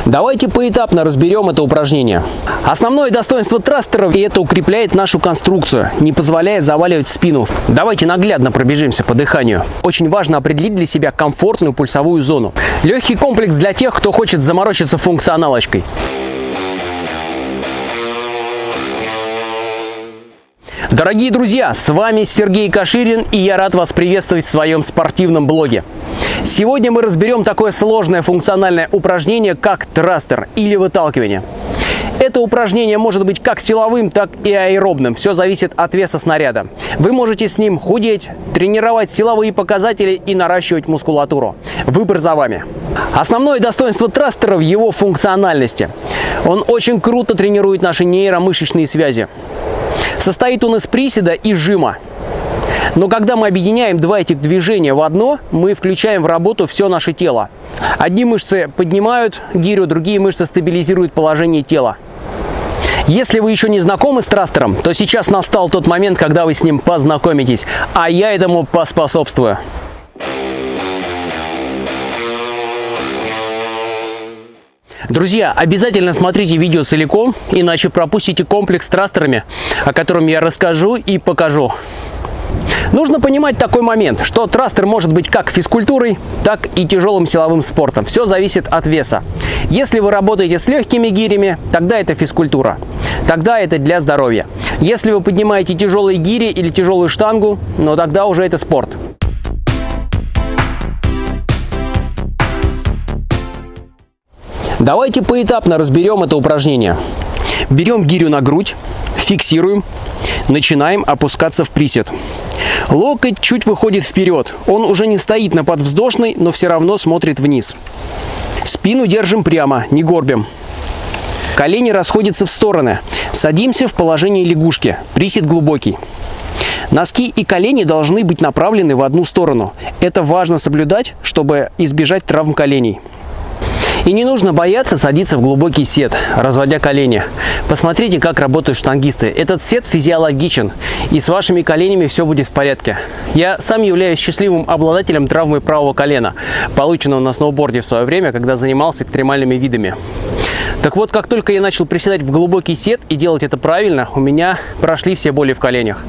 Давайте поэтапно разберем это упражнение. Основное достоинство трастеров – это укрепляет нашу конструкцию, не позволяя заваливать спину. Давайте наглядно пробежимся по дыханию. Очень важно определить для себя комфортную пульсовую зону. Легкий комплекс для тех, кто хочет заморочиться функционалочкой. Дорогие друзья, с вами Сергей Каширин, и я рад вас приветствовать в своем спортивном блоге. Сегодня мы разберем такое сложное функциональное упражнение, как трастер или выталкивание. Это упражнение может быть как силовым, так и аэробным. Все зависит от веса снаряда. Вы можете с ним худеть, тренировать силовые показатели и наращивать мускулатуру. Выбор за вами. Основное достоинство трастера в его функциональности. Он очень круто тренирует наши нейромышечные связи. Состоит он из приседа и жима. Но когда мы объединяем два этих движения в одно, мы включаем в работу все наше тело. Одни мышцы поднимают гирю, другие мышцы стабилизируют положение тела. Если вы еще не знакомы с трастером, то сейчас настал тот момент, когда вы с ним познакомитесь, а я этому поспособствую. Друзья, обязательно смотрите видео целиком, иначе пропустите комплекс с трастерами, о котором я расскажу и покажу. Нужно понимать такой момент, что трастер может быть как физкультурой, так и тяжелым силовым спортом. Все зависит от веса. Если вы работаете с легкими гирями, тогда это физкультура. Тогда это для здоровья. Если вы поднимаете тяжелые гири или тяжелую штангу, но тогда уже это спорт. Давайте поэтапно разберем это упражнение. Берем гирю на грудь, фиксируем, начинаем опускаться в присед. Локоть чуть выходит вперед. Он уже не стоит на подвздошной, но все равно смотрит вниз. Спину держим прямо, не горбим. Колени расходятся в стороны. Садимся в положение лягушки. Присед глубокий. Носки и колени должны быть направлены в одну сторону. Это важно соблюдать, чтобы избежать травм коленей. И не нужно бояться садиться в глубокий сет, разводя колени. Посмотрите, как работают штангисты. Этот сет физиологичен, и с вашими коленями все будет в порядке. Я сам являюсь счастливым обладателем травмы правого колена, полученного на сноуборде в свое время, когда занимался экстремальными видами. Так вот, как только я начал приседать в глубокий сет и делать это правильно, у меня прошли все боли в коленях.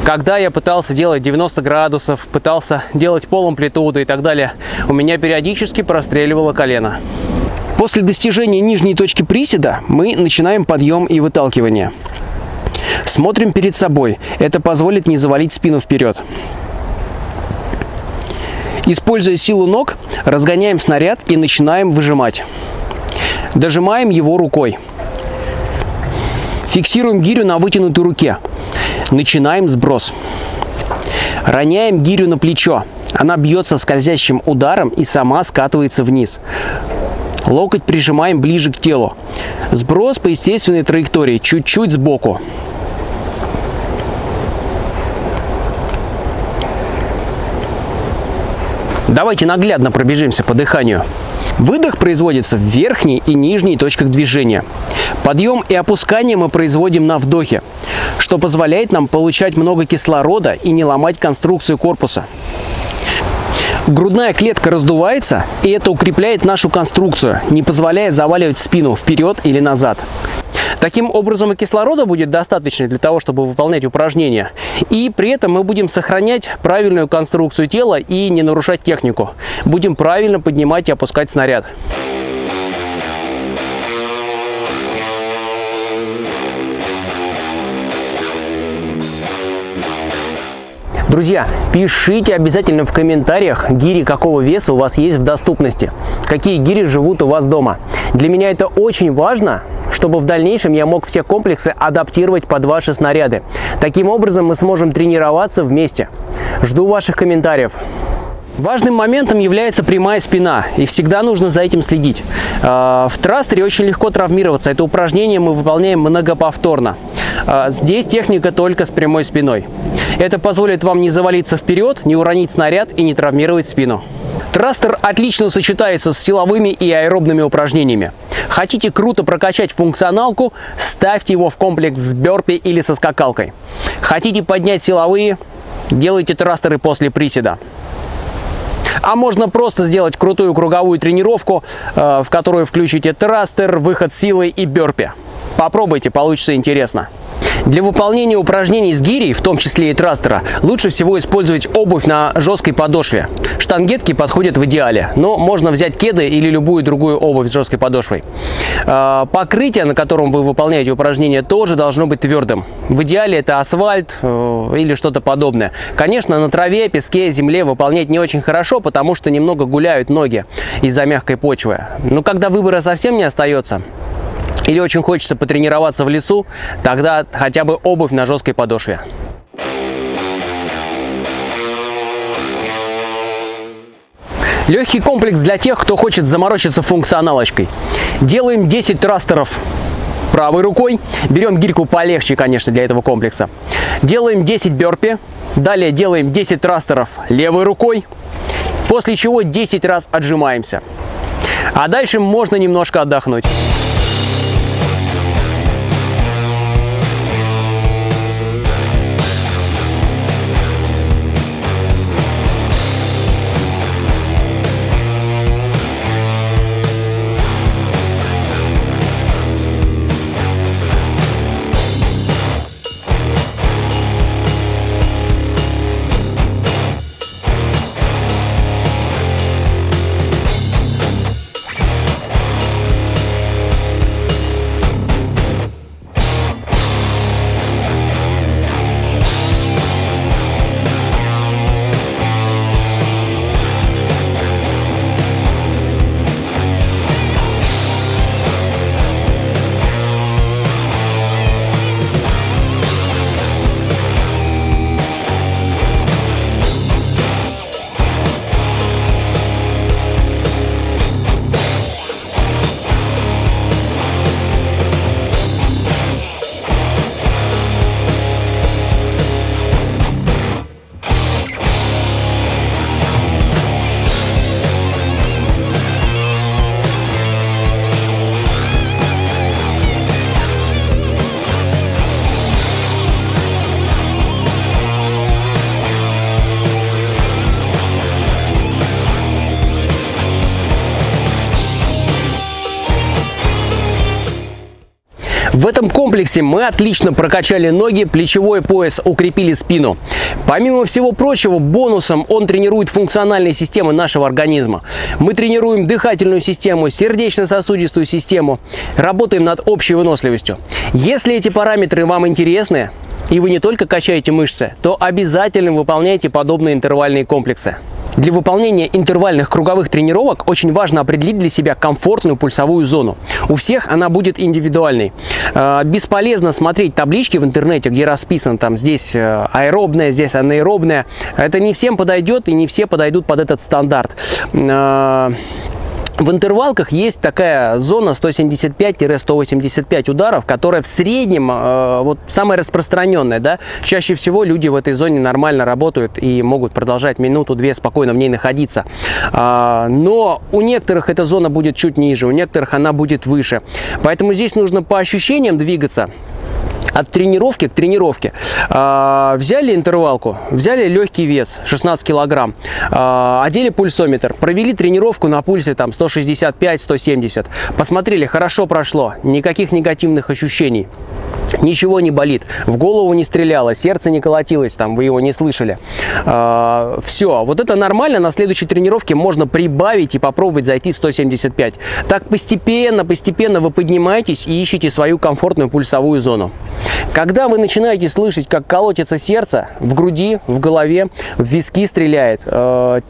Когда я пытался делать 90 градусов, пытался делать пол-амплитуду и так далее, у меня периодически простреливало колено. После достижения нижней точки приседа мы начинаем подъем и выталкивание. Смотрим перед собой. Это позволит не завалить спину вперед. Используя силу ног, разгоняем снаряд и начинаем выжимать. Дожимаем его рукой. Фиксируем гирю на вытянутой руке. Начинаем сброс. Роняем гирю на плечо. Она бьется скользящим ударом и сама скатывается вниз. Локоть прижимаем ближе к телу. Сброс по естественной траектории, чуть-чуть сбоку. Давайте наглядно пробежимся по дыханию. Выдох производится в верхней и нижней точках движения. Подъем и опускание мы производим на вдохе, что позволяет нам получать много кислорода и не ломать конструкцию корпуса. Грудная клетка раздувается, и это укрепляет нашу конструкцию, не позволяя заваливать спину вперед или назад. Таким образом, и кислорода будет достаточно для того, чтобы выполнять упражнения. И при этом мы будем сохранять правильную конструкцию тела и не нарушать технику. Будем правильно поднимать и опускать снаряд. Друзья, пишите обязательно в комментариях, гири какого веса у вас есть в доступности, какие гири живут у вас дома. Для меня это очень важно, чтобы в дальнейшем я мог все комплексы адаптировать под ваши снаряды. Таким образом мы сможем тренироваться вместе. Жду ваших комментариев. Важным моментом является прямая спина, и всегда нужно за этим следить. В трастере очень легко травмироваться. Это упражнение мы выполняем многоповторно. Здесь техника только с прямой спиной. Это позволит вам не завалиться вперед, не уронить снаряд и не травмировать спину. Трастер отлично сочетается с силовыми и аэробными упражнениями. Хотите круто прокачать функционалку, ставьте его в комплекс с бёрпи или со скакалкой. Хотите поднять силовые, делайте трастеры после приседа. А можно просто сделать крутую круговую тренировку, в которую включите трастер, выход силы и бёрпи. Попробуйте, получится интересно. Для выполнения упражнений с гирей, в том числе и трастера, лучше всего использовать обувь на жесткой подошве. Штангетки подходят в идеале, но можно взять кеды или любую другую обувь с жесткой подошвой. Покрытие, на котором вы выполняете упражнения, тоже должно быть твердым. В идеале это асфальт или что-то подобное. Конечно, на траве, песке, земле выполнять не очень хорошо, потому что немного гуляют ноги из-за мягкой почвы. Но когда выбора совсем не остается, или очень хочется потренироваться в лесу, тогда хотя бы обувь на жесткой подошве. Легкий комплекс для тех, кто хочет заморочиться функционалочкой. Делаем 10 трастеров правой рукой. Берем гирьку полегче, конечно, для этого комплекса. Делаем 10 бёрпи. Далее делаем 10 трастеров левой рукой. После чего 10 раз отжимаемся. А дальше можно немножко отдохнуть. В этом комплексе мы отлично прокачали ноги, плечевой пояс, укрепили спину. Помимо всего прочего, бонусом он тренирует функциональные системы нашего организма. Мы тренируем дыхательную систему, сердечно-сосудистую систему, работаем над общей выносливостью. Если эти параметры вам интересны, и вы не только качаете мышцы, то обязательно выполняйте подобные интервальные комплексы. Для выполнения интервальных круговых тренировок очень важно определить для себя комфортную пульсовую зону. У всех она будет индивидуальной. Бесполезно смотреть таблички в интернете, где расписано там здесь аэробная, здесь анаэробная. Это не всем подойдет и не все подойдут под этот стандарт. В интервалках есть такая зона 175-185 ударов, которая в среднем вот самая распространенная, да? Чаще всего люди в этой зоне нормально работают и могут продолжать минуту-две спокойно в ней находиться. Но у некоторых эта зона будет чуть ниже, у некоторых она будет выше. Поэтому здесь нужно по ощущениям двигаться. От тренировки к тренировке. Взяли интервалку, взяли легкий вес 16 килограмм, одели пульсометр, провели тренировку на пульсе там 165-170, посмотрели, хорошо прошло, никаких негативных ощущений. Ничего не болит, в голову не стреляло, сердце не колотилось, там вы его не слышали. Все, вот это нормально, на следующей тренировке можно прибавить и попробовать зайти в 175. Так постепенно вы поднимаетесь и ищете свою комфортную пульсовую зону. Когда вы начинаете слышать, как колотится сердце в груди, в голове, в виски стреляет,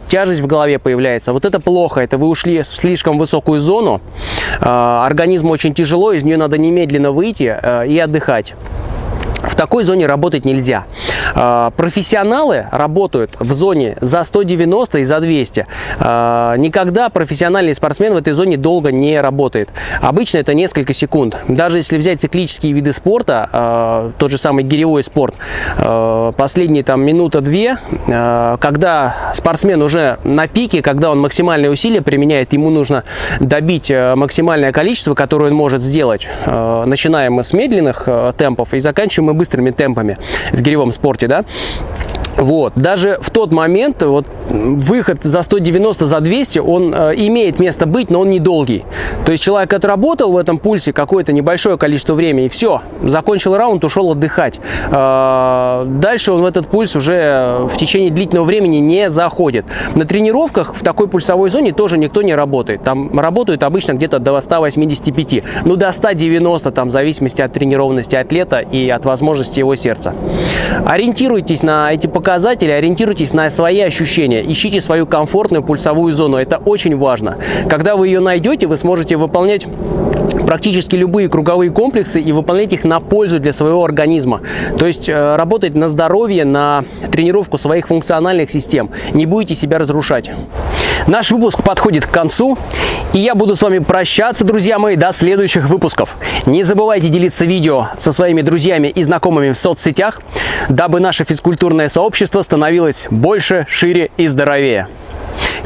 тяжесть в голове появляется, вот это плохо, это вы ушли в слишком высокую зону, организму очень тяжело, из нее надо немедленно выйти и отдыхать. В такой зоне работать нельзя. Профессионалы работают в зоне за 190 и за 200. Никогда профессиональный спортсмен в этой зоне долго не работает. Обычно это несколько секунд. Даже если взять циклические виды спорта, тот же самый гиревой спорт, последние там минута-две, когда спортсмен уже на пике, когда он максимальные усилия применяет, ему нужно добить максимальное количество, которое он может сделать. Начинаем мы с медленных темпов и заканчиваем мы быстрыми темпами в гиревом спорте, да? Вот. Даже в тот момент вот, выход за 190, за 200, он имеет место быть, но он недолгий. То есть человек отработал в этом пульсе какое-то небольшое количество времени, и все, закончил раунд, ушел отдыхать. Дальше он в этот пульс уже в течение длительного времени не заходит. На тренировках в такой пульсовой зоне тоже никто не работает. Там работают обычно где-то до 185, ну до 190, там, в зависимости от тренированности атлета и от возможности его сердца. Ориентируйтесь на эти показатели, ориентируйтесь на свои ощущения, ищите свою комфортную пульсовую зону, это очень важно. Когда вы ее найдете, вы сможете выполнять практически любые круговые комплексы и выполнять их на пользу для своего организма. То есть работать на здоровье, на тренировку своих функциональных систем. Не будете себя разрушать. Наш выпуск подходит к концу, и я буду с вами прощаться, друзья мои, до следующих выпусков. Не забывайте делиться видео со своими друзьями и знакомыми в соцсетях, дабы наше физкультурное сообщество становилось больше, шире и здоровее.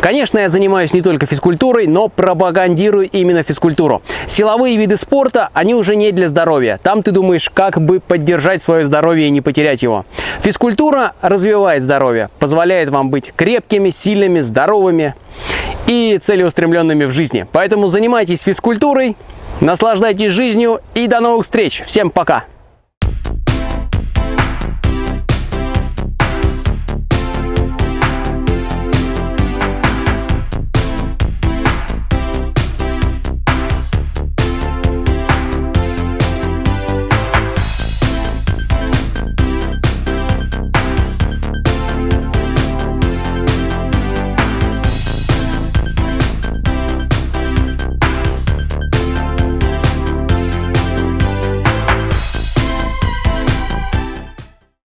Конечно, я занимаюсь не только физкультурой, но пропагандирую именно физкультуру. Силовые виды спорта, они уже не для здоровья. Там ты думаешь, как бы поддержать свое здоровье и не потерять его. Физкультура развивает здоровье, позволяет вам быть крепкими, сильными, здоровыми и целеустремленными в жизни. Поэтому занимайтесь физкультурой, наслаждайтесь жизнью и до новых встреч. Всем пока!